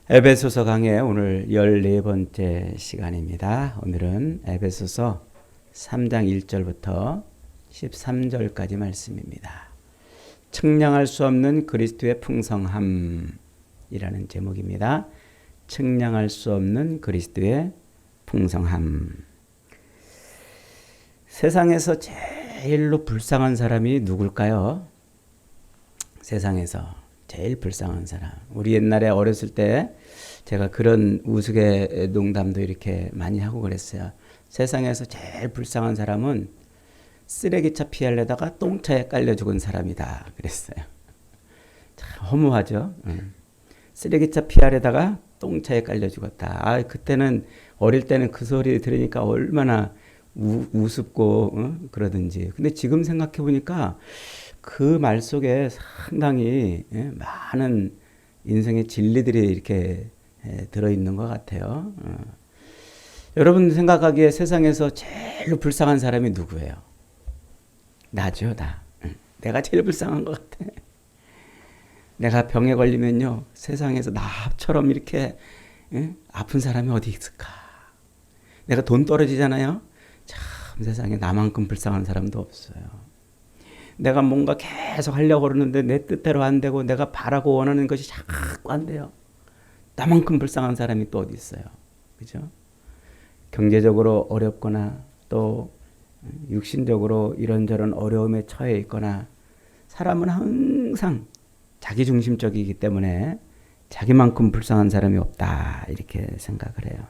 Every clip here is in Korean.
에베소서 강의 오늘 14번째 시간입니다. 오늘은 에베소서 3장 1절부터 13절까지 말씀입니다. 측량할 수 없는 그리스도의 풍성함이라는 제목입니다. 측량할 수 없는 그리스도의 풍성함. 세상에서 제일로 불쌍한 사람이 누굴까요? 세상에서 제일 불쌍한 사람. 우리 옛날에 어렸을 때 제가 그런 우스개 농담도 이렇게 많이 하고 그랬어요. 세상에서 제일 불쌍한 사람은 쓰레기차 피하려다가 똥차에 깔려 죽은 사람이다. 그랬어요. 참 허무하죠. 쓰레기차 피하려다가 똥차에 깔려 죽었다. 그때는 어릴 때는 그 소리 들으니까 얼마나 우습고 그러든지. 근데 지금 생각해 보니까 그 말 속에 상당히 많은 인생의 진리들이 이렇게 들어있는 것 같아요. 여러분 생각하기에 세상에서 제일 불쌍한 사람이 누구예요? 나죠, 나. 내가 제일 불쌍한 것 같아. 내가 병에 걸리면요, 세상에서 나처럼 이렇게 아픈 사람이 어디 있을까? 내가 돈 떨어지잖아요. 참 세상에 나만큼 불쌍한 사람도 없어요. 내가 뭔가 계속 하려고 그러는데 내 뜻대로 안 되고 내가 바라고 원하는 것이 자꾸 안 돼요. 나만큼 불쌍한 사람이 또 어디 있어요. 그죠? 경제적으로 어렵거나 또 육신적으로 이런저런 어려움에 처해 있거나 사람은 항상 자기중심적이기 때문에 자기만큼 불쌍한 사람이 없다 이렇게 생각을 해요.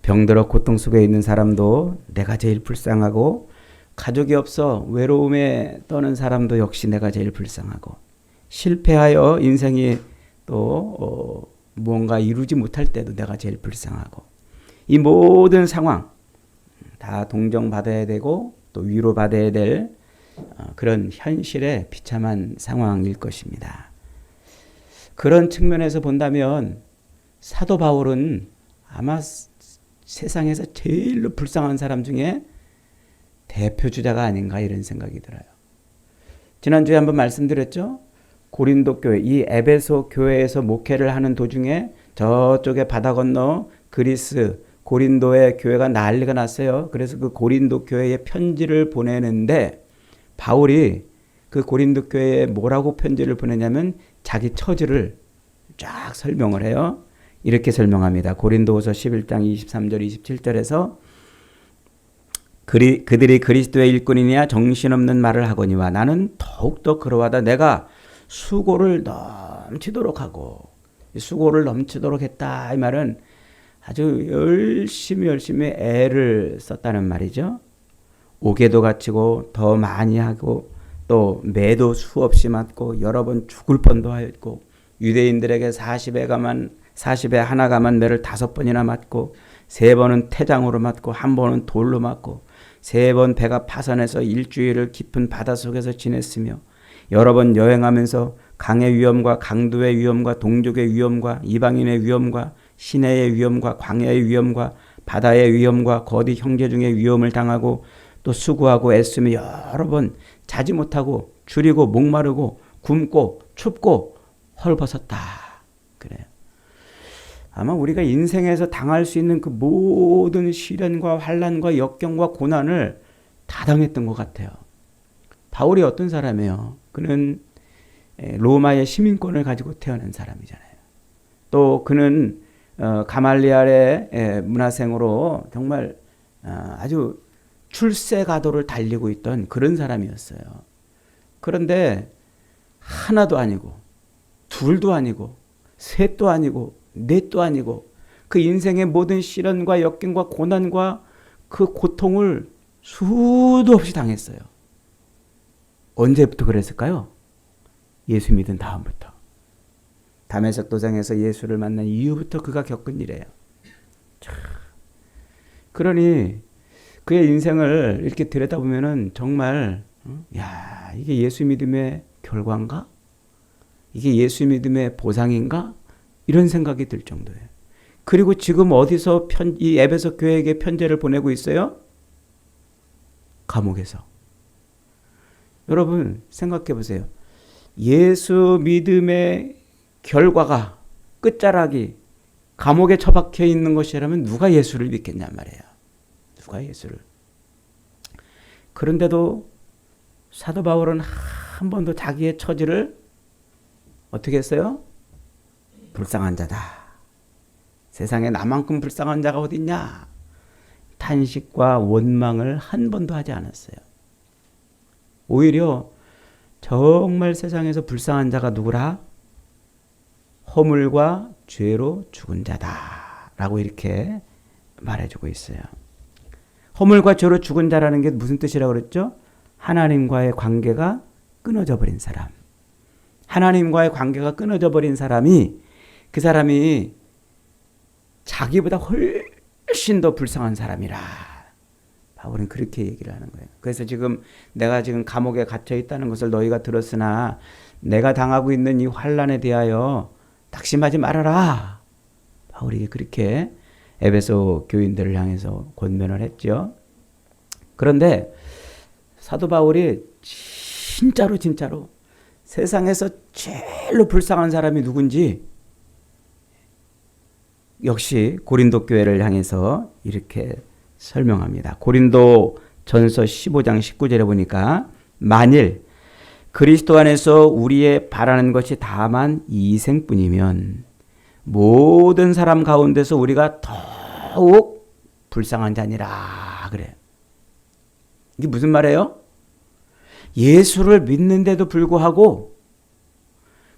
병들어 고통 속에 있는 사람도 내가 제일 불쌍하고 가족이 없어 외로움에 떠는 사람도 역시 내가 제일 불쌍하고 실패하여 인생이 또 무언가 이루지 못할 때도 내가 제일 불쌍하고 이 모든 상황 다 동정받아야 되고 또 위로받아야 될 그런 현실에 비참한 상황일 것입니다. 그런 측면에서 본다면 사도 바울은 아마 세상에서 제일로 불쌍한 사람 중에 대표 주자가 아닌가 이런 생각이 들어요. 지난주에 한번 말씀드렸죠. 고린도 교회, 이 에베소 교회에서 목회를 하는 도중에 저쪽에 바다 건너 그리스 고린도의 교회가 난리가 났어요. 그래서 그 고린도 교회에 편지를 보내는데 바울이 그 고린도 교회에 뭐라고 편지를 보내냐면 자기 처지를 쫙 설명을 해요. 이렇게 설명합니다. 고린도후서 11장 23절 27절에서 그들이 그리스도의 일꾼이냐 정신없는 말을 하거니와 나는 더욱더 그러하다. 내가 수고를 넘치도록 하고 수고를 넘치도록 했다. 이 말은 아주 열심히 애를 썼다는 말이죠. 옥에도 갇히고 더 많이 하고 또 매도 수없이 맞고 여러 번 죽을 뻔도 하였고 유대인들에게 40에 하나 감한 매를 5번이나 맞고 3번은 태장으로 맞고 1번은 돌로 맞고 3번 배가 파산해서 일주일을 깊은 바닷속에서 지냈으며 여러 번 여행하면서 강의 위험과 강도의 위험과 동족의 위험과 이방인의 위험과 시내의 위험과 광야의 위험과 바다의 위험과 거디 형제 중의 위험을 당하고 또 수고하고 애쓰며 여러 번 자지 못하고 줄이고 목마르고 굶고 춥고 헐벗었다. 그래요. 아마 우리가 인생에서 당할 수 있는 그 모든 시련과 환난과 역경과 고난을 다 당했던 것 같아요. 바울이 어떤 사람이에요? 그는 로마의 시민권을 가지고 태어난 사람이잖아요. 또 그는 가말리알의 문화생으로 정말 아주 출세가도를 달리고 있던 그런 사람이었어요. 그런데 하나도 아니고 둘도 아니고 셋도 아니고 넷도 아니고 그 인생의 모든 시련과 역경과 고난과 그 고통을 수도 없이 당했어요. 언제부터 그랬을까요? 예수 믿은 다음부터. 다메섹 도상에서 예수를 만난 이후부터 그가 겪은 일이에요. 그러니 그의 인생을 이렇게 들여다보면은 정말 야, 이게 예수 믿음의 결과인가? 이게 예수 믿음의 보상인가? 이런 생각이 들 정도예요. 그리고 지금 어디서 이 에베소 교회에게 편지를 보내고 있어요? 감옥에서. 여러분 생각해 보세요. 예수 믿음의 결과가 끝자락이 감옥에 처박혀 있는 것이라면 누가 예수를 믿겠냔 말이에요. 누가 예수를. 그런데도 사도 바울은 한 번도 자기의 처지를 어떻게 했어요? 불쌍한 자다. 세상에 나만큼 불쌍한 자가 어디 있냐? 탄식과 원망을 한 번도 하지 않았어요. 오히려 정말 세상에서 불쌍한 자가 누구라? 허물과 죄로 죽은 자다라고 이렇게 말해주고 있어요. 허물과 죄로 죽은 자라는 게 무슨 뜻이라고 그랬죠? 하나님과의 관계가 끊어져 버린 사람. 하나님과의 관계가 끊어져 버린 사람이, 그 사람이 자기보다 훨씬 더 불쌍한 사람이라 바울은 그렇게 얘기를 하는 거예요. 그래서 지금 내가 지금 감옥에 갇혀 있다는 것을 너희가 들었으나 내가 당하고 있는 이 환난에 대하여 낙심하지 말아라. 바울이 그렇게 에베소 교인들을 향해서 권면을 했죠. 그런데 사도 바울이 진짜로 세상에서 제일로 불쌍한 사람이 누군지 역시 고린도 교회를 향해서 이렇게 설명합니다. 고린도 전서 15장 19절에 보니까 만일 그리스도 안에서 우리의 바라는 것이 다만 이 생뿐이면 모든 사람 가운데서 우리가 더욱 불쌍한 자니라 그래. 이게 무슨 말이에요? 예수를 믿는데도 불구하고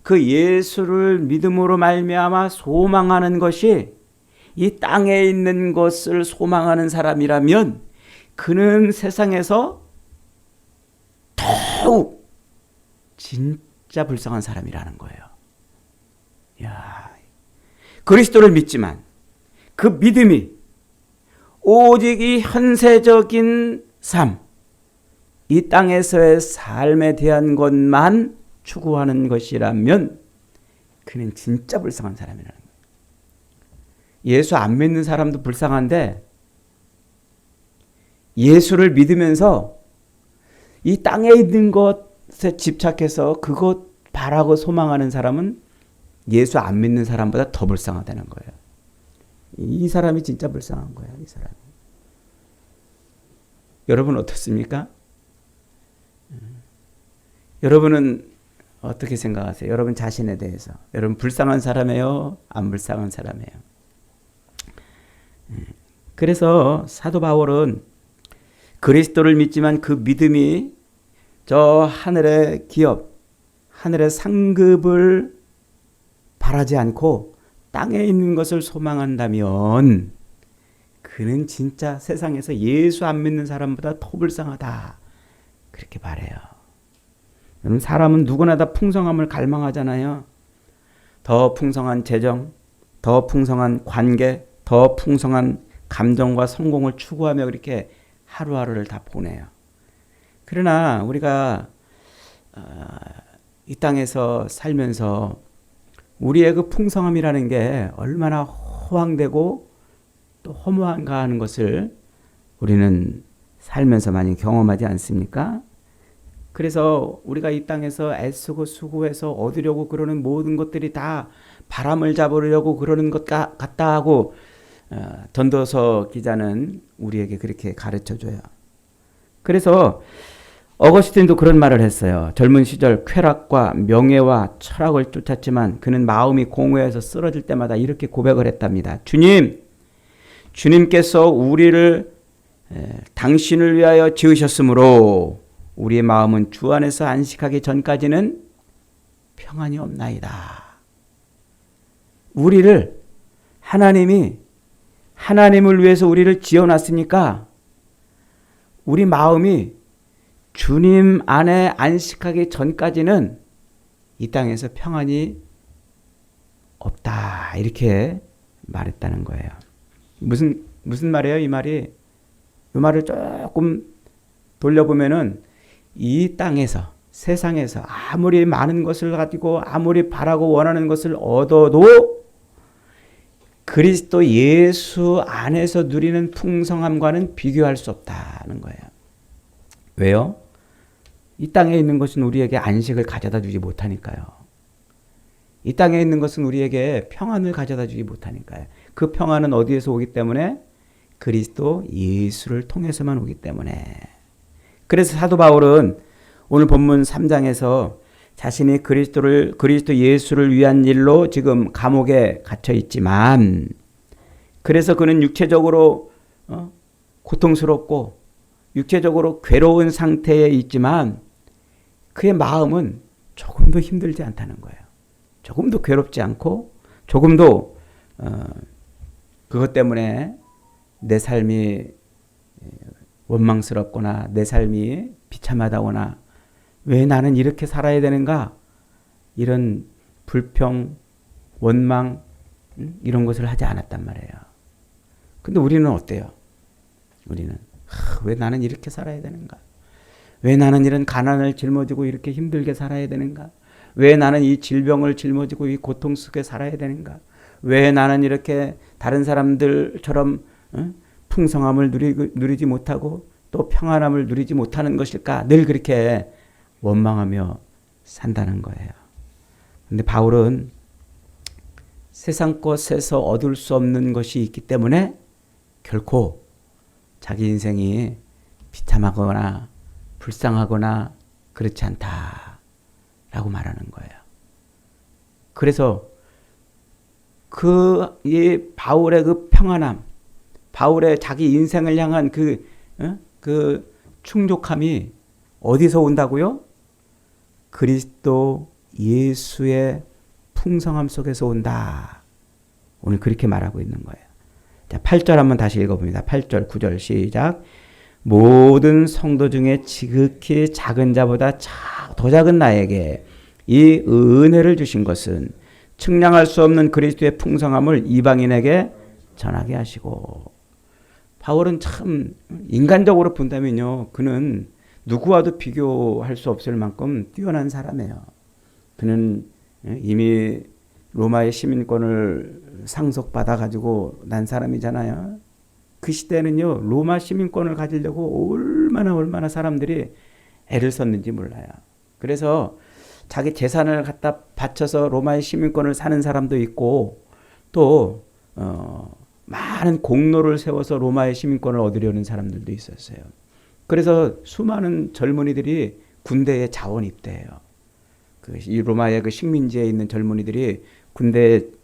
그 예수를 믿음으로 말미암아 소망하는 것이 이 땅에 있는 것을 소망하는 사람이라면 그는 세상에서 더욱 진짜 불쌍한 사람이라는 거예요. 야, 그리스도를 믿지만 그 믿음이 오직 이 현세적인 삶, 이 땅에서의 삶에 대한 것만 추구하는 것이라면 그는 진짜 불쌍한 사람이라는 거예요. 예수 안 믿는 사람도 불쌍한데 예수를 믿으면서 이 땅에 있는 것에 집착해서 그것 바라고 소망하는 사람은 예수 안 믿는 사람보다 더 불쌍하다는 거예요. 이 사람이 진짜 불쌍한 거예요. 이 사람이. 여러분 어떻습니까? 여러분은 어떻게 생각하세요? 여러분 자신에 대해서. 여러분 불쌍한 사람이에요? 안 불쌍한 사람이에요? 그래서 사도 바울은 그리스도를 믿지만 그 믿음이 저 하늘의 기업, 하늘의 상급을 바라지 않고 땅에 있는 것을 소망한다면 그는 진짜 세상에서 예수 안 믿는 사람보다 더 불쌍하다. 그렇게 말해요. 여러분 사람은 누구나 다 풍성함을 갈망하잖아요. 더 풍성한 재정, 더 풍성한 관계, 더 풍성한 감정과 성공을 추구하며 그렇게 하루하루를 다 보내요. 그러나 우리가 이 땅에서 살면서 우리의 그 풍성함이라는 게 얼마나 허황되고 또 허무한가 하는 것을 우리는 살면서 많이 경험하지 않습니까? 그래서 우리가 이 땅에서 애쓰고 수고해서 얻으려고 그러는 모든 것들이 다 바람을 잡으려고 그러는 것 같다 하고 전도서 기자는 우리에게 그렇게 가르쳐줘요. 그래서 어거스틴도 그런 말을 했어요. 젊은 시절 쾌락과 명예와 철학을 쫓았지만 그는 마음이 공허해서 쓰러질 때마다 이렇게 고백을 했답니다. 주님께서 우리를 당신을 위하여 지으셨으므로 우리의 마음은 주 안에서 안식하기 전까지는 평안이 없나이다. 우리를 하나님을 위해서 우리를 지어놨으니까 우리 마음이 주님 안에 안식하기 전까지는 이 땅에서 평안이 없다. 이렇게 말했다는 거예요. 무슨 말이에요? 이 말이. 이 말을 조금 돌려보면은 이 땅에서 세상에서 아무리 많은 것을 가지고 아무리 바라고 원하는 것을 얻어도 그리스도 예수 안에서 누리는 풍성함과는 비교할 수 없다는 거예요. 왜요? 이 땅에 있는 것은 우리에게 안식을 가져다 주지 못하니까요. 이 땅에 있는 것은 우리에게 평안을 가져다 주지 못하니까요. 그 평안은 어디에서 오기 때문에? 그리스도 예수를 통해서만 오기 때문에. 그래서 사도 바울은 오늘 본문 3장에서 자신이 그리스도 예수를 위한 일로 지금 감옥에 갇혀 있지만, 그래서 그는 육체적으로 고통스럽고 육체적으로 괴로운 상태에 있지만 그의 마음은 조금도 힘들지 않다는 거예요. 조금도 괴롭지 않고 조금도 그것 때문에 내 삶이 원망스럽거나 내 삶이 비참하다거나 왜 나는 이렇게 살아야 되는가, 이런 불평, 원망 이런 것을 하지 않았단 말이에요. 근데 우리는 어때요? 우리는 왜 나는 이렇게 살아야 되는가? 왜 나는 이런 가난을 짊어지고 이렇게 힘들게 살아야 되는가? 왜 나는 이 질병을 짊어지고 이 고통 속에 살아야 되는가? 왜 나는 이렇게 다른 사람들처럼 풍성함을 누리지 못하고 또 평안함을 누리지 못하는 것일까? 늘 그렇게 원망하며 산다는 거예요. 근데 바울은 세상 것에서 얻을 수 없는 것이 있기 때문에 결코 자기 인생이 비참하거나 불쌍하거나 그렇지 않다라고 말하는 거예요. 그래서 이 바울의 그 평안함, 바울의 자기 인생을 향한 그 충족함이 어디서 온다고요? 그리스도 예수의 풍성함 속에서 온다. 오늘 그렇게 말하고 있는 거예요. 자, 8절 한번 다시 읽어봅니다. 8절, 9절 시작. 모든 성도 중에 지극히 작은 자보다 더 작은 나에게 이 은혜를 주신 것은 측량할 수 없는 그리스도의 풍성함을 이방인에게 전하게 하시고. 바울은 참 인간적으로 본다면요, 그는 누구와도 비교할 수 없을 만큼 뛰어난 사람이에요. 그는 이미 로마의 시민권을 상속받아 가지고 난 사람이잖아요. 그 시대는요, 로마 시민권을 가지려고 얼마나 사람들이 애를 썼는지 몰라요. 그래서 자기 재산을 갖다 바쳐서 로마의 시민권을 사는 사람도 있고, 또 많은 공로를 세워서 로마의 시민권을 얻으려는 사람들도 있었어요. 그래서 수많은 젊은이들이 군대에 자원 입대해요. 이 로마의 그 식민지에 있는 젊은이들이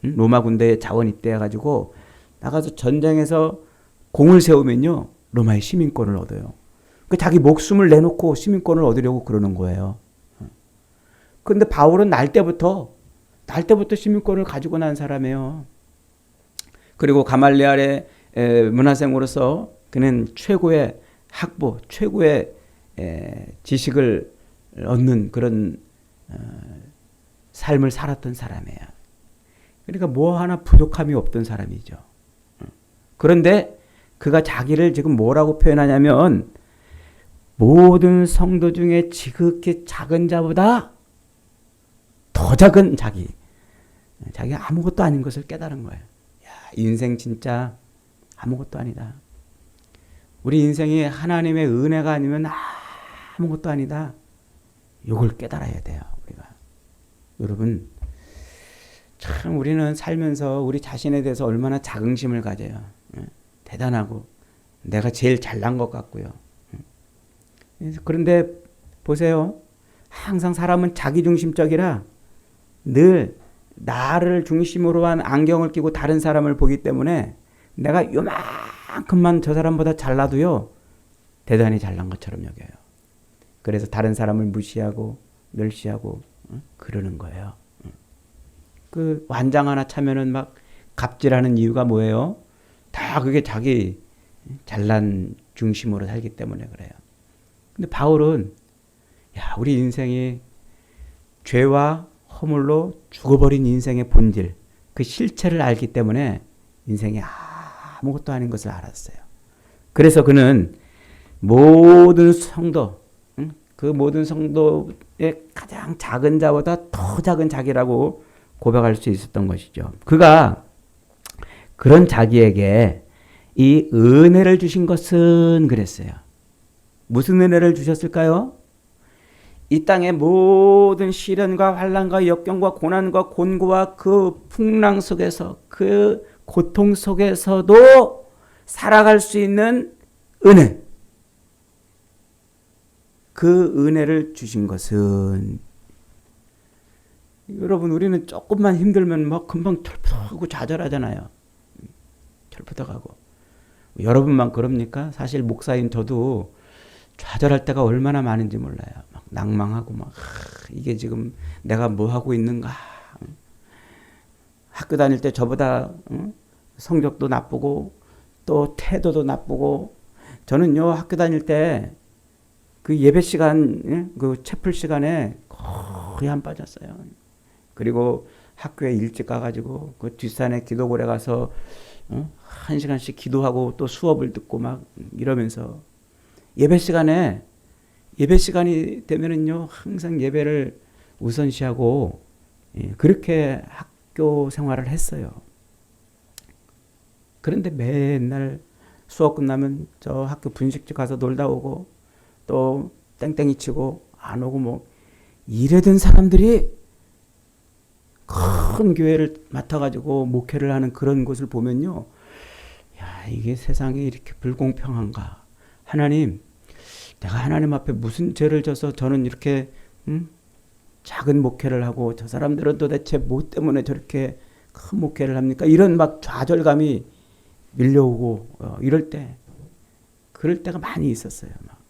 로마 군대에 자원 입대해가지고 나가서 전쟁에서 공을 세우면요, 로마의 시민권을 얻어요. 그 자기 목숨을 내놓고 시민권을 얻으려고 그러는 거예요. 그런데 바울은 날 때부터 시민권을 가지고 난 사람이에요. 그리고 가말리엘의 문화생으로서 그는 최고의 학부, 최고의 지식을 얻는 그런 삶을 살았던 사람이에요. 그러니까 뭐 하나 부족함이 없던 사람이죠. 그런데 그가 자기를 지금 뭐라고 표현하냐면 모든 성도 중에 지극히 작은 자보다 더 작은 자기가 아무것도 아닌 것을 깨달은 거예요. 야, 인생 진짜 아무것도 아니다. 우리 인생이 하나님의 은혜가 아니면 아무것도 아니다. 이걸 깨달아야 돼요, 우리가. 여러분, 참 우리는 살면서 우리 자신에 대해서 얼마나 자긍심을 가져요. 대단하고 내가 제일 잘난 것 같고요. 그런데 보세요. 항상 사람은 자기중심적이라 늘 나를 중심으로 한 안경을 끼고 다른 사람을 보기 때문에 내가 요만큼만 저 사람보다 잘나도요, 대단히 잘난 것처럼 여겨요. 그래서 다른 사람을 무시하고 멸시하고 그러는 거예요. 그 완장 하나 차면은 막 갑질하는 이유가 뭐예요? 다 그게 자기 잘난 중심으로 살기 때문에 그래요. 근데 바울은 우리 인생이 죄와 허물로 죽어버린 인생의 본질, 그 실체를 알기 때문에 인생이 아무것도 아닌 것을 알았어요. 그래서 그는 모든 성도, 그 모든 성도의 가장 작은 자보다 더 작은 자기라고 고백할 수 있었던 것이죠. 그가 그런 자기에게 이 은혜를 주신 것은 그랬어요. 무슨 은혜를 주셨을까요? 이 땅의 모든 시련과 환난과 역경과 고난과 곤고와 그 풍랑 속에서 그 고통 속에서도 살아갈 수 있는 은혜, 그 은혜를 주신 것은, 여러분 우리는 조금만 힘들면 막 금방 털푸덕하고 좌절하잖아요. 털푸덕하고. 여러분만 그럽니까? 사실 목사인 저도 좌절할 때가 얼마나 많은지 몰라요. 막 낭망하고 막 이게 지금 내가 뭐 하고 있는가. 학교 다닐 때 저보다 성적도 나쁘고 또 태도도 나쁘고, 저는요 학교 다닐 때 그 예배 시간, 그 채플 시간에 거의 안 빠졌어요. 그리고 학교에 일찍 가가지고 그 뒷산에 기도골에 가서 1시간씩 기도하고 또 수업을 듣고 막 이러면서 예배 시간이 되면은요 항상 예배를 우선시하고 그렇게 학교 생활을 했어요. 그런데 맨날 수업 끝나면 저 학교 분식집 가서 놀다 오고 또 땡땡이 치고 안 오고 뭐 이래던 사람들이 큰 교회를 맡아가지고 목회를 하는 그런 곳을 보면요, 야, 이게 세상에 이렇게 불공평한가. 하나님, 내가 하나님 앞에 무슨 죄를 져서 저는 이렇게 작은 목회를 하고 저 사람들은 도대체 뭐 때문에 저렇게 큰 목회를 합니까? 이런 막 좌절감이 밀려오고 그럴 때가 많이 있었어요. 막.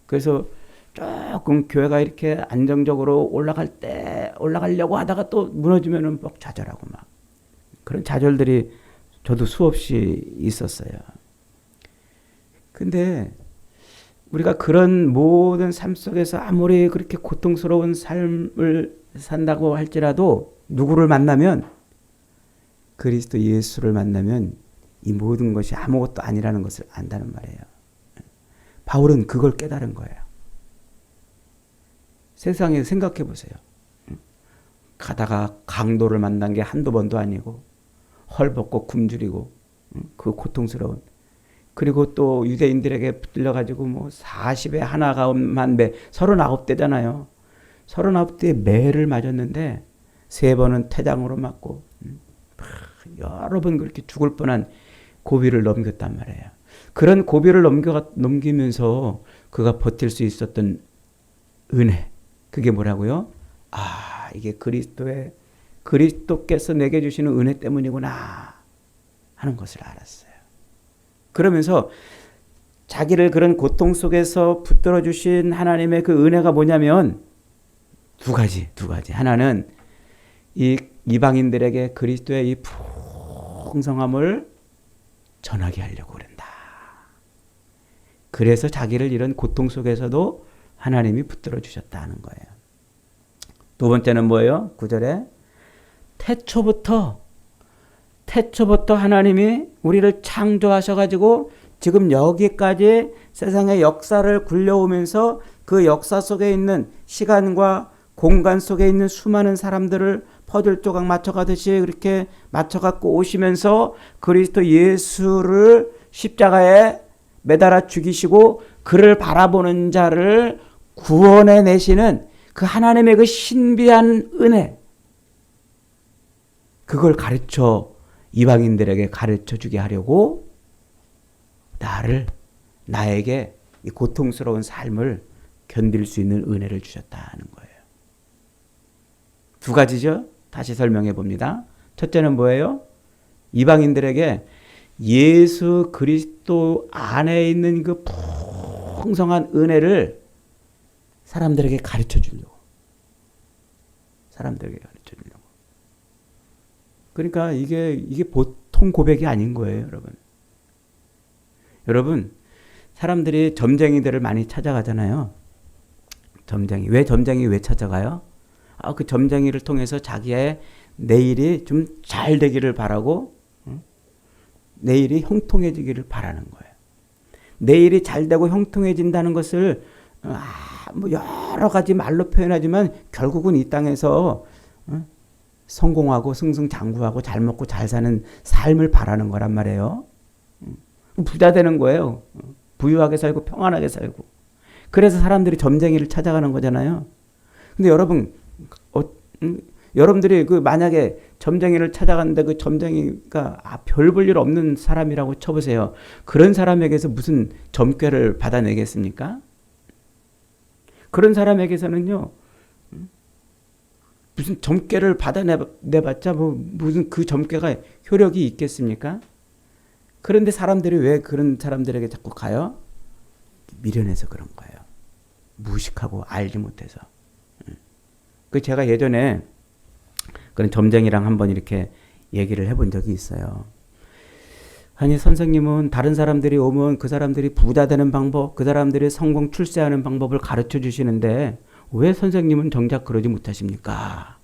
그래서 조금 교회가 이렇게 안정적으로 올라가려고 하다가 또 무너지면은 막 좌절하고 막 그런 좌절들이 저도 수없이 있었어요. 근데 우리가 그런 모든 삶 속에서 아무리 그렇게 고통스러운 삶을 산다고 할지라도 누구를 만나면, 그리스도 예수를 만나면 이 모든 것이 아무것도 아니라는 것을 안다는 말이에요. 바울은 그걸 깨달은 거예요. 세상에 생각해 보세요. 가다가 강도를 만난 게 한두 번도 아니고 헐벗고 굶주리고 그 고통스러운, 그리고 또 유대인들에게 붙들려가지고 뭐 40에 하나가만 매, 39대잖아요. 39대에 매를 맞았는데 3번은 태장으로 맞고 여러 번 그렇게 죽을 뻔한 고비를 넘겼단 말이에요. 그런 고비를 넘기면서 그가 버틸 수 있었던 은혜, 그게 뭐라고요? 아, 이게 그리스도께서 내게 주시는 은혜 때문이구나 하는 것을 알았어요. 그러면서 자기를 그런 고통 속에서 붙들어 주신 하나님의 그 은혜가 뭐냐면 두 가지. 하나는 이 이방인들에게 그리스도의 이 풍성함을 전하게 하려고 그런다. 그래서 자기를 이런 고통 속에서도 하나님이 붙들어 주셨다는 거예요. 두 번째는 뭐예요? 9절에 태초부터 하나님이 우리를 창조하셔가지고 지금 여기까지 세상의 역사를 굴려오면서 그 역사 속에 있는 시간과 공간 속에 있는 수많은 사람들을 퍼즐 조각 맞춰가듯이 그렇게 맞춰갖고 오시면서 그리스도 예수를 십자가에 매달아 죽이시고 그를 바라보는 자를 구원해 내시는 그 하나님의 그 신비한 은혜, 그걸 이방인들에게 가르쳐 주게 하려고 나에게 이 고통스러운 삶을 견딜 수 있는 은혜를 주셨다는 거예요. 두 가지죠. 다시 설명해 봅니다. 첫째는 뭐예요? 이방인들에게 예수 그리스도 안에 있는 그 풍성한 은혜를 사람들에게 가르쳐 주려고. 그러니까 이게 보통 고백이 아닌 거예요, 여러분. 사람들이 점쟁이들을 많이 찾아가잖아요. 왜 점쟁이 왜 찾아가요? 그 점쟁이를 통해서 자기의 내일이 좀 잘 되기를 바라고, 내일이 형통해지기를 바라는 거예요. 내일이 잘 되고 형통해진다는 것을 뭐 여러 가지 말로 표현하지만 결국은 이 땅에서 성공하고 승승장구하고 잘 먹고 잘 사는 삶을 바라는 거란 말이에요. 부자 되는 거예요. 부유하게 살고 평안하게 살고. 그래서 사람들이 점쟁이를 찾아가는 거잖아요. 근데 여러분, 여러분들이 그 만약에 점쟁이를 찾아갔는데 그 점쟁이가 별 볼 일 없는 사람이라고 쳐보세요. 그런 사람에게서 무슨 점괘를 받아내겠습니까? 그런 사람에게서는요, 무슨 점괘를 받아내봤자 무슨 그 점괘가 효력이 있겠습니까? 그런데 사람들이 왜 그런 사람들에게 자꾸 가요? 미련해서 그런 거예요. 무식하고 알지 못해서. 그 제가 예전에 그런 점쟁이랑 한번 이렇게 얘기를 해본 적이 있어요. 아니 선생님은 다른 사람들이 오면 그 사람들이 부자 되는 방법, 그 사람들이 성공 출세하는 방법을 가르쳐 주시는데 왜 선생님은 정작 그러지 못하십니까?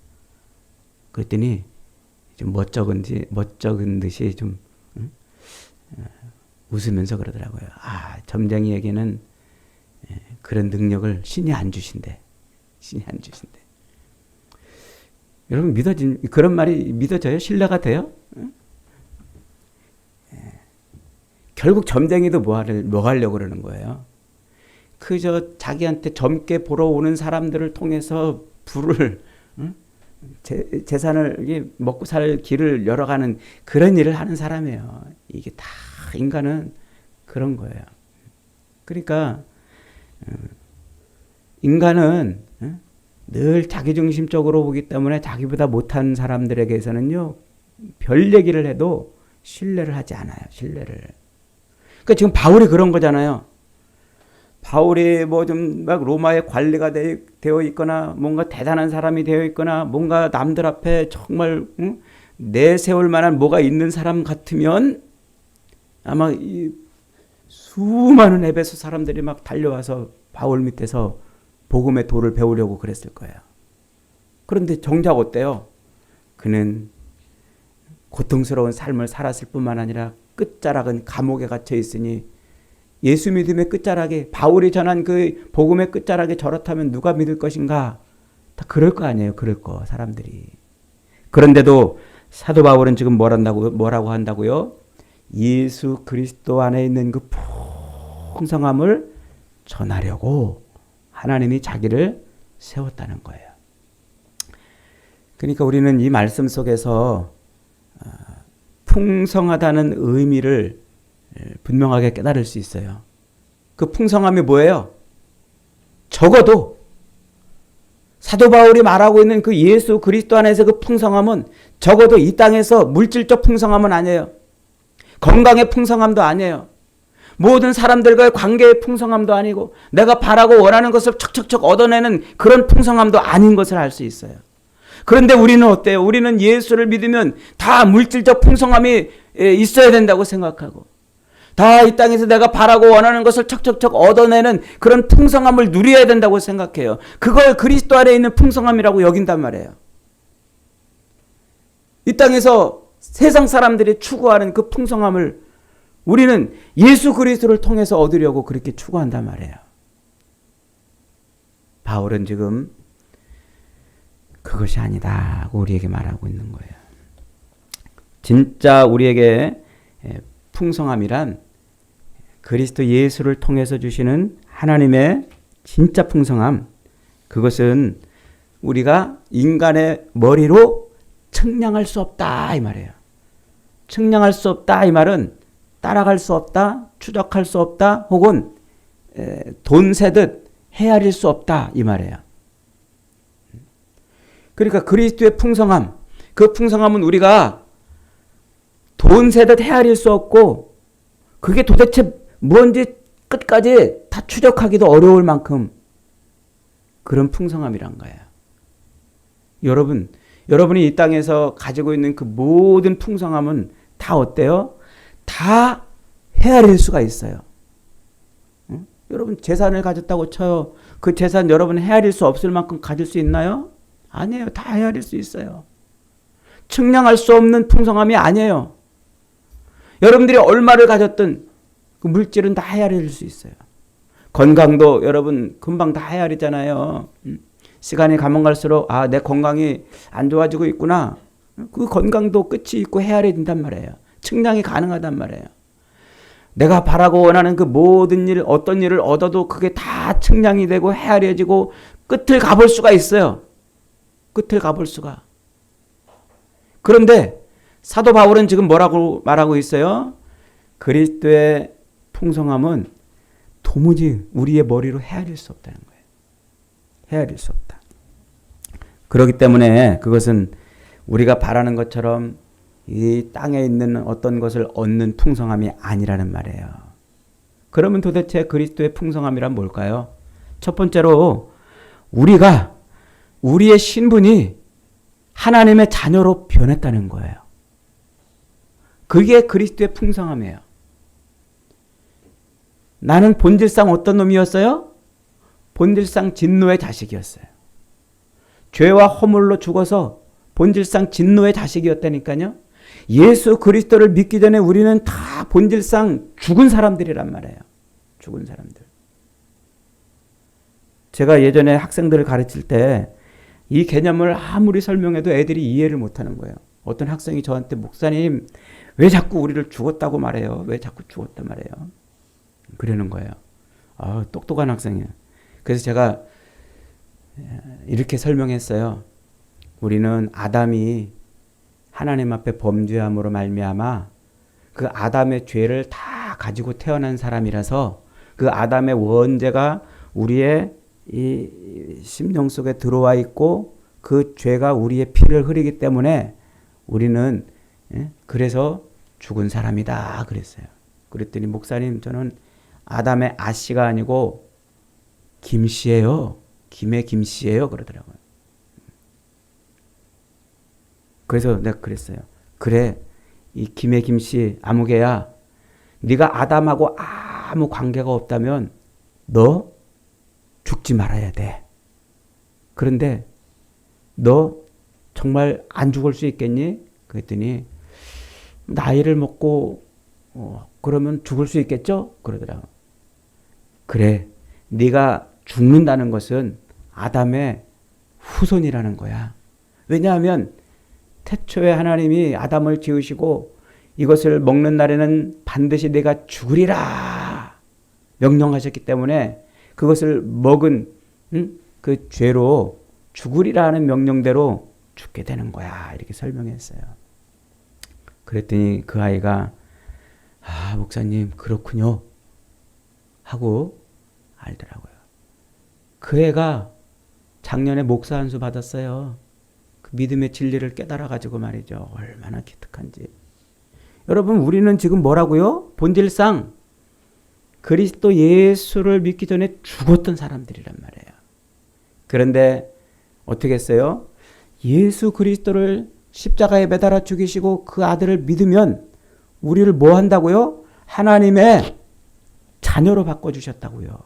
그랬더니 좀 멋쩍은 듯이 좀 웃으면서 그러더라고요. 점쟁이에게는 그런 능력을 신이 안 주신대. 신이 안 주신대. 여러분 그런 말이 믿어져요? 신뢰가 돼요? 결국 점쟁이도 뭐 하려고 그러는 거예요? 그저 자기한테 점괘 보러 오는 사람들을 통해서 부를 재산을 먹고 살 길을 열어가는 그런 일을 하는 사람이에요. 이게 다 인간은 그런 거예요. 그러니까 인간은 늘 자기중심적으로 보기 때문에 자기보다 못한 사람들에게서는요 별 얘기를 해도 신뢰를 하지 않아요. 신뢰를. 그러니까 지금 바울이 그런 거잖아요. 바울이 뭐 좀 막 로마의 관리가 되어 있거나 뭔가 대단한 사람이 되어 있거나 뭔가 남들 앞에 정말 내세울 만한 뭐가 있는 사람 같으면 아마 이 수많은 에베소 사람들이 막 달려와서 바울 밑에서 복음의 도를 배우려고 그랬을 거예요. 그런데 정작 어때요? 그는 고통스러운 삶을 살았을 뿐만 아니라 끝자락은 감옥에 갇혀 있으니 예수 믿음의 끝자락에 바울이 전한 그 복음의 끝자락에 저렇다면 누가 믿을 것인가? 다 그럴 거 아니에요. 그럴 거 사람들이. 그런데도 사도 바울은 지금 뭐라고 한다고요? 예수 그리스도 안에 있는 그 풍성함을 전하려고 하나님이 자기를 세웠다는 거예요. 그러니까 우리는 이 말씀 속에서 풍성하다는 의미를 분명하게 깨달을 수 있어요. 그 풍성함이 뭐예요? 적어도 사도 바울이 말하고 있는 그 예수 그리스도 안에서 그 풍성함은 적어도 이 땅에서 물질적 풍성함은 아니에요. 건강의 풍성함도 아니에요. 모든 사람들과의 관계의 풍성함도 아니고 내가 바라고 원하는 것을 척척척 얻어내는 그런 풍성함도 아닌 것을 알 수 있어요. 그런데 우리는 어때요? 우리는 예수를 믿으면 다 물질적 풍성함이 있어야 된다고 생각하고 다 이 땅에서 내가 바라고 원하는 것을 척척척 얻어내는 그런 풍성함을 누려야 된다고 생각해요. 그걸 그리스도 안에 있는 풍성함이라고 여긴단 말이에요. 이 땅에서 세상 사람들이 추구하는 그 풍성함을 우리는 예수 그리스도를 통해서 얻으려고 그렇게 추구한단 말이에요. 바울은 지금 그것이 아니다 우리에게 말하고 있는 거예요. 진짜 우리에게 풍성함이란 그리스도 예수를 통해서 주시는 하나님의 진짜 풍성함, 그것은 우리가 인간의 머리로 측량할 수 없다 이 말이에요. 측량할 수 없다 이 말은 따라갈 수 없다, 추적할 수 없다, 혹은 돈 세듯 헤아릴 수 없다 이 말이에요. 그러니까 그리스도의 풍성함, 그 풍성함은 우리가 돈 세듯 헤아릴 수 없고 그게 도대체 뭔지 끝까지 다 추적하기도 어려울 만큼 그런 풍성함이란 거예요. 여러분이 이 땅에서 가지고 있는 그 모든 풍성함은 다 어때요? 다 헤아릴 수가 있어요. 응? 여러분 재산을 가졌다고 쳐요. 그 재산 여러분 헤아릴 수 없을 만큼 가질 수 있나요? 아니에요. 다 헤아릴 수 있어요. 측량할 수 없는 풍성함이 아니에요. 여러분들이 얼마를 가졌든 그 물질은 다 헤아릴 수 있어요. 건강도 여러분 금방 다 헤아리잖아요. 시간이 가면 갈수록 내 건강이 안 좋아지고 있구나. 그 건강도 끝이 있고 헤아려진단 말이에요. 측량이 가능하단 말이에요. 내가 바라고 원하는 그 모든 일, 어떤 일을 얻어도 그게 다 측량이 되고 헤아려지고 끝을 가볼 수가 있어요. 끝을 가볼 수가. 그런데 사도 바울은 지금 뭐라고 말하고 있어요? 그리스도의 풍성함은 도무지 우리의 머리로 헤아릴 수 없다는 거예요. 헤아릴 수 없다. 그렇기 때문에 그것은 우리가 바라는 것처럼 이 땅에 있는 어떤 것을 얻는 풍성함이 아니라는 말이에요. 그러면 도대체 그리스도의 풍성함이란 뭘까요? 첫 번째로 우리가 우리의 신분이 하나님의 자녀로 변했다는 거예요. 그게 그리스도의 풍성함이에요. 나는 본질상 어떤 놈이었어요? 본질상 진노의 자식이었어요. 죄와 허물로 죽어서 본질상 진노의 자식이었다니까요. 예수 그리스도를 믿기 전에 우리는 다 본질상 죽은 사람들이란 말이에요. 죽은 사람들. 제가 예전에 학생들을 가르칠 때 이 개념을 아무리 설명해도 애들이 이해를 못하는 거예요. 어떤 학생이 저한테 목사님 왜 자꾸 우리를 죽었다고 말해요? 왜 자꾸 죽었단 말이에요? 그러는 거예요. 똑똑한 학생이에요. 그래서 제가 이렇게 설명했어요. 우리는 아담이 하나님 앞에 범죄함으로 말미암아 그 아담의 죄를 다 가지고 태어난 사람이라서 그 아담의 원죄가 우리의 이 심령 속에 들어와 있고 그 죄가 우리의 피를 흐리기 때문에 우리는 그래서 죽은 사람이다 그랬어요. 그랬더니 목사님 저는 아담의 아씨가 아니고 김씨예요. 김의 김씨예요 그러더라고요. 그래서 내가 그랬어요. 그래 이 김의 김씨 아무개야 네가 아담하고 아무 관계가 없다면 너 죽지 말아야 돼. 그런데 너 정말 안 죽을 수 있겠니? 그랬더니 나이를 먹고 그러면 죽을 수 있겠죠? 그러더라고. 그래 네가 죽는다는 것은 아담의 후손이라는 거야. 왜냐하면 태초에 하나님이 아담을 지으시고 이것을 먹는 날에는 반드시 내가 죽으리라 명령하셨기 때문에 그것을 먹은 그 죄로 죽으리라는 명령대로 죽게 되는 거야. 이렇게 설명했어요. 그랬더니 그 아이가 목사님 그렇군요 하고 알더라고요. 그 애가 작년에 목사 한 수 받았어요. 그 믿음의 진리를 깨달아가지고 말이죠. 얼마나 기특한지. 여러분 우리는 지금 뭐라고요? 본질상 그리스도 예수를 믿기 전에 죽었던 사람들이란 말이에요. 그런데 어떻게 했어요? 예수 그리스도를 십자가에 매달아 죽이시고 그 아들을 믿으면 우리를 뭐 한다고요? 하나님의 자녀로 바꿔주셨다고요.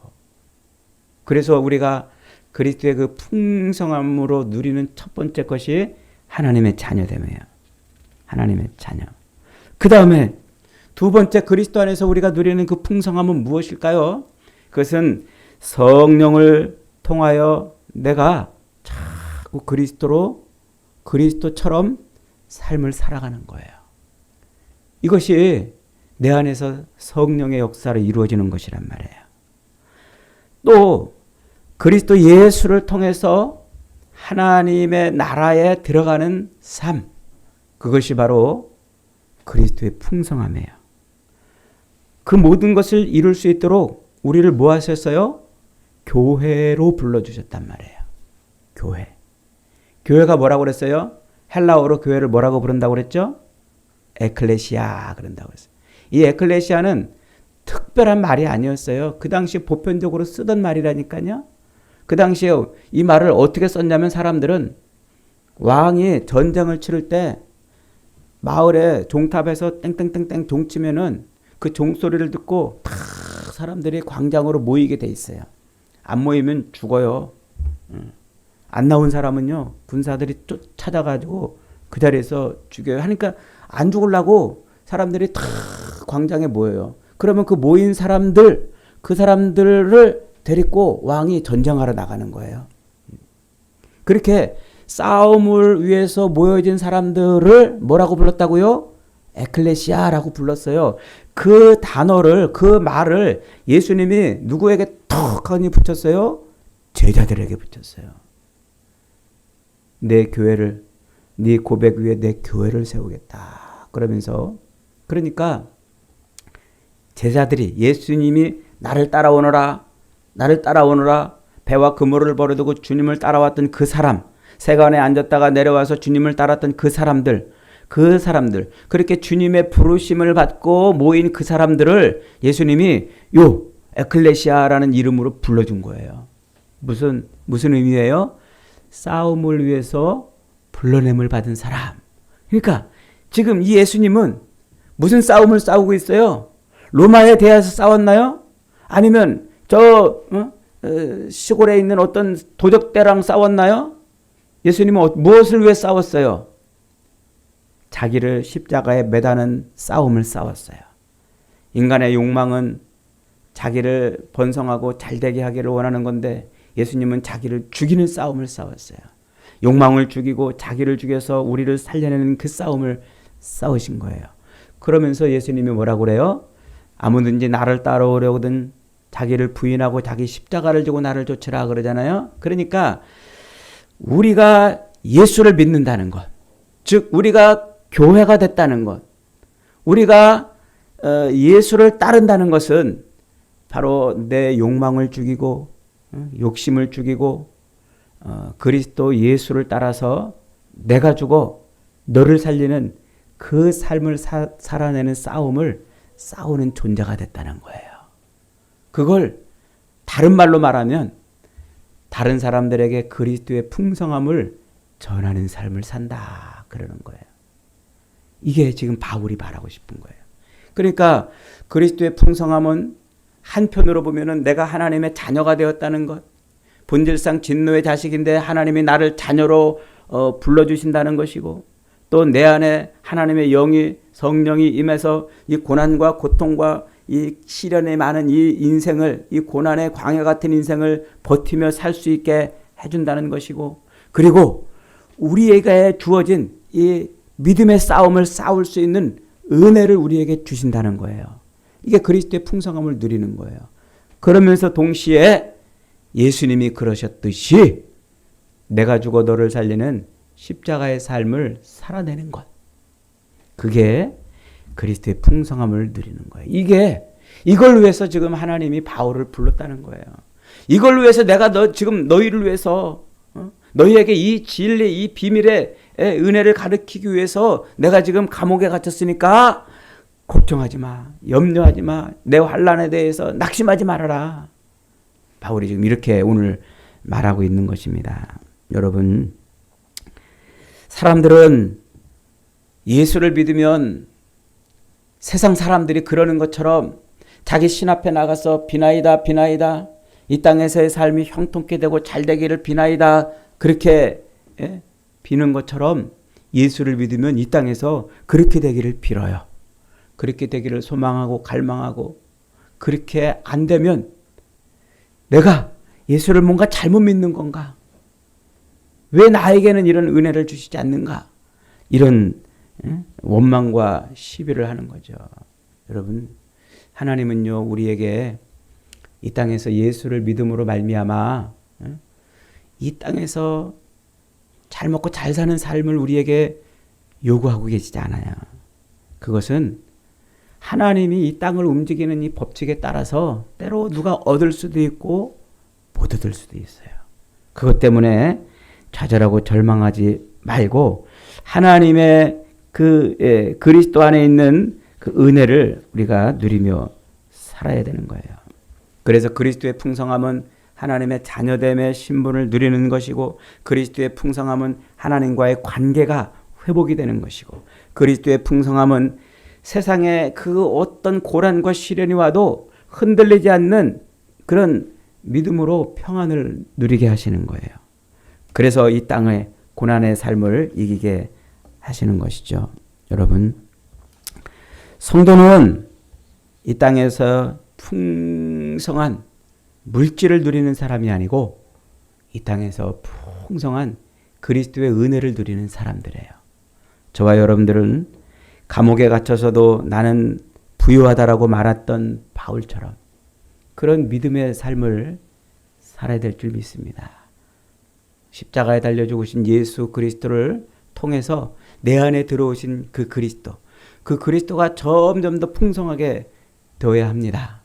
그래서 우리가 그리스도의 그 풍성함으로 누리는 첫 번째 것이 하나님의 자녀됨이에요. 하나님의 자녀. 그 다음에 두 번째 그리스도 안에서 우리가 누리는 그 풍성함은 무엇일까요? 그것은 성령을 통하여 내가 자꾸 그리스도처럼 삶을 살아가는 거예요. 이것이 내 안에서 성령의 역사로 이루어지는 것이란 말이에요. 또 그리스도 예수를 통해서 하나님의 나라에 들어가는 삶, 그것이 바로 그리스도의 풍성함이에요. 그 모든 것을 이룰 수 있도록 우리를 뭐 하셨어요? 교회로 불러주셨단 말이에요. 교회. 교회가 뭐라고 그랬어요? 헬라어로 교회를 뭐라고 부른다고 그랬죠? 에클레시아 그런다고 그랬어요. 이 에클레시아는 특별한 말이 아니었어요. 그 당시 보편적으로 쓰던 말이라니까요. 그 당시에 이 말을 어떻게 썼냐면 사람들은 왕이 전쟁을 치를 때 마을에 종탑에서 땡땡땡땡 종치면은 그 종소리를 듣고 다 사람들이 광장으로 모이게 돼 있어요. 안 모이면 죽어요. 안 나온 사람은요 군사들이 찾아가지고 그 자리에서 죽여요. 하니까 안 죽으려고 사람들이 다 광장에 모여요. 그러면 그 모인 사람들, 그 사람들을 데리고 왕이 전쟁하러 나가는 거예요. 그렇게 싸움을 위해서 모여진 사람들을 뭐라고 불렀다고요? 에클레시아라고 불렀어요. 그 단어를, 그 말을 예수님이 누구에게 턱하니 붙였어요? 제자들에게 붙였어요. 내 교회를, 네 고백 위에 내 교회를 세우겠다. 그러면서, 그러니까 제자들이 예수님이 나를 따라오너라, 나를 따라오너라, 배와 그물을 버려두고 주님을 따라왔던 그 사람, 세관에 앉았다가 내려와서 주님을 따랐던 그 사람들, 그렇게 주님의 부르심을 받고 모인 그 사람들을 예수님이 요 에클레시아라는 이름으로 불러준 거예요. 무슨 의미예요? 싸움을 위해서 불러냄을 받은 사람. 그러니까 지금 이 예수님은 무슨 싸움을 싸우고 있어요? 로마에 대해서 싸웠나요? 아니면 시골에 있는 어떤 도적대랑 싸웠나요? 예수님은 무엇을 위해 싸웠어요? 자기를 십자가에 매다는 싸움을 싸웠어요. 인간의 욕망은 자기를 번성하고 잘되게 하기를 원하는 건데 예수님은 자기를 죽이는 싸움을 싸웠어요. 욕망을 죽이고 자기를 죽여서 우리를 살려내는 그 싸움을 싸우신 거예요. 그러면서 예수님이 뭐라고 그래요? 아무든지 나를 따라오려거든 자기를 부인하고 자기 십자가를 지고 나를 쫓으라 그러잖아요. 그러니까 우리가 예수를 믿는다는 것, 즉 우리가 교회가 됐다는 것, 우리가 예수를 따른다는 것은 바로 내 욕망을 죽이고 욕심을 죽이고 그리스도 예수를 따라서 내가 죽어 너를 살리는 그 삶을 살아내는 싸움을 싸우는 존재가 됐다는 거예요. 그걸 다른 말로 말하면 다른 사람들에게 그리스도의 풍성함을 전하는 삶을 산다 그러는 거예요. 이게 지금 바울이 말하고 싶은 거예요. 그러니까 그리스도의 풍성함은 한편으로 보면은 내가 하나님의 자녀가 되었다는 것, 본질상 진노의 자식인데 하나님이 나를 자녀로 불러주신다는 것이고, 또 내 안에 하나님의 영이 성령이 임해서 이 고난과 고통과 이 시련이 많은 이 인생을, 이 고난의 광야 같은 인생을 버티며 살 수 있게 해준다는 것이고, 그리고 우리에게 주어진 이 믿음의 싸움을 싸울 수 있는 은혜를 우리에게 주신다는 거예요. 이게 그리스도의 풍성함을 누리는 거예요. 그러면서 동시에 예수님이 그러셨듯이 내가 죽어 너를 살리는 십자가의 삶을 살아내는 것. 그게 그리스도의 풍성함을 누리는 거예요. 이걸 위해서 지금 하나님이 바울을 불렀다는 거예요. 이걸 위해서 내가 지금 너희를 위해서 너희에게 이 진리, 이 비밀의 은혜를 가르치기 위해서 내가 지금 감옥에 갇혔으니까 걱정하지 마, 염려하지 마, 내 환난에 대해서 낙심하지 말아라. 바울이 지금 이렇게 오늘 말하고 있는 것입니다. 여러분, 사람들은 예수를 믿으면 세상 사람들이 그러는 것처럼 자기 신 앞에 나가서 비나이다 비나이다, 이 땅에서의 삶이 형통케 되고 잘되기를 비나이다, 그렇게 비는 것처럼 예수를 믿으면 이 땅에서 그렇게 되기를 빌어요. 그렇게 되기를 소망하고 갈망하고, 그렇게 안 되면 내가 예수를 뭔가 잘못 믿는 건가? 왜 나에게는 이런 은혜를 주시지 않는가? 이런 원망과 시비를 하는 거죠. 여러분, 하나님은요 우리에게 이 땅에서 예수를 믿음으로 말미암아 이 땅에서 잘 먹고 잘 사는 삶을 우리에게 요구하고 계시지 않아요. 그것은 하나님이 이 땅을 움직이는 이 법칙에 따라서 때로 누가 얻을 수도 있고 못 얻을 수도 있어요. 그것 때문에 좌절하고 절망하지 말고 하나님의 그리스도 안에 있는 그 은혜를 우리가 누리며 살아야 되는 거예요. 그래서 그리스도의 풍성함은 하나님의 자녀됨의 신분을 누리는 것이고, 그리스도의 풍성함은 하나님과의 관계가 회복이 되는 것이고, 그리스도의 풍성함은 세상에 그 어떤 고난과 시련이 와도 흔들리지 않는 그런 믿음으로 평안을 누리게 하시는 거예요. 그래서 이 땅의 고난의 삶을 이기게 하시는 것이죠. 여러분, 성도는 이 땅에서 풍성한 물질을 누리는 사람이 아니고 이 땅에서 풍성한 그리스도의 은혜를 누리는 사람들이에요. 저와 여러분들은 감옥에 갇혀서도 나는 부유하다라고 말했던 바울처럼 그런 믿음의 삶을 살아야 될 줄 믿습니다. 십자가에 달려 죽으신 예수 그리스도를 통해서 내 안에 들어오신 그 그리스도가 점점 더 풍성하게 되어야 합니다.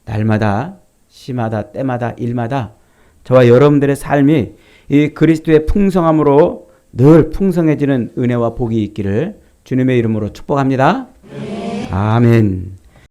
날마다, 시마다, 때마다, 일마다 저와 여러분들의 삶이 이 그리스도의 풍성함으로 늘 풍성해지는 은혜와 복이 있기를 주님의 이름으로 축복합니다. 아멘.